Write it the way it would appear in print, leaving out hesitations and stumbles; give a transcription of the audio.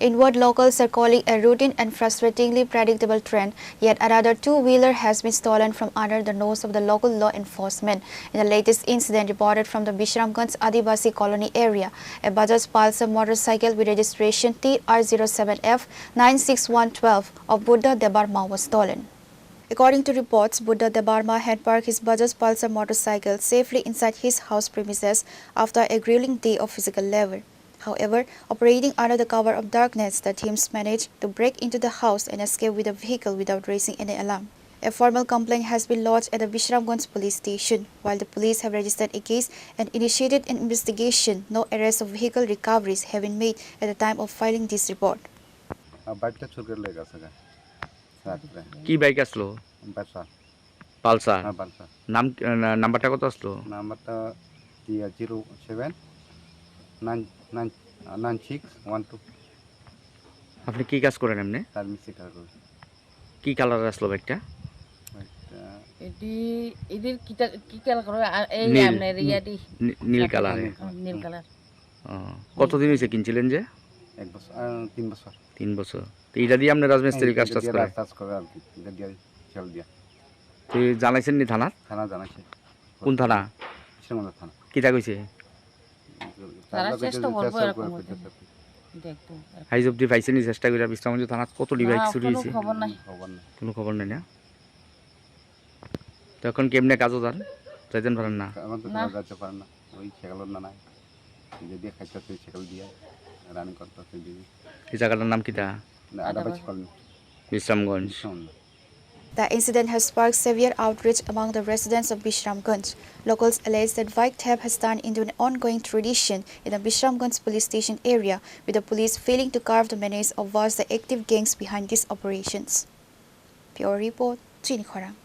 Inward locals are calling a routine and frustratingly predictable trend, yet another two-wheeler has been stolen from under the nose of the local law enforcement. In the latest incident reported from the Bishramganj Adibashi colony area, a Bajaj Pulsar motorcycle with registration TR07F-9612 of Buddha Debbarma was stolen. According to reports, Buddha Debbarma had parked his Bajaj Pulsar motorcycle safely inside his house premises after a grueling day of physical labor. However, operating under the cover of darkness, the teams managed to break into the house and escape with the vehicle without raising any alarm. A formal complaint has been lodged at the Bishramganj police station. While the police have registered a case and initiated an investigation, no arrests of vehicle recoveries have been made at the time of filing this report. কি bike আসলো? Pulsar. নাম নাম্বারটা কত আসলো? নাম্বারটা TR07F-9612। আপনি কি কাজ করেন এমনি? সার্ভিসে কাজ করি। কি কালার আসলো বাইকটা? এদের কি কালার করে এই আপনার ইয়াটি নীল কালারে। নীল কালার। কতদিন হয়েছে কিনছিলেন যে? 1 বছর 3 বছর। 3 বছর। তো এটা দিয়ে আপনি রাজমিস্ত্রির কাজ করেন? কাজ করে আর কি, এটা দিয়ে চাল দিয়া। তুই জানাইছেন নি থানা? থানা জানাইছে। কোন থানা? বিশ্বনাথ থানা। কিটা কইছে? তারা চেষ্টা করবে এরকম দেখতো। হাইজ অবধি পাইছেন নি চেষ্টা করে বিশ্বনাথ থানা কত বাইক চুরি হয়েছে? খবর নাই। কোনো খবর নাই না? তখন কেমনে কাজও যান? যাইতেন পারেন না? আমাদের যাইতে পারেন না, ওই সেগুলোর না নাই যদি খাইতে সেগুলো দিয়ে রানিং করতে দিবি। এই জায়গাটার নাম কিটা? আদাবাসি colony, Bishramganj. The incident has sparked severe outrage among the residents of Bishramganj. Locals allege that bike theft has turned into an ongoing tradition in the Bishramganj police station area, with the police failing to carve the menace of the active gangs behind these operations. Pure report, Chini Khorang.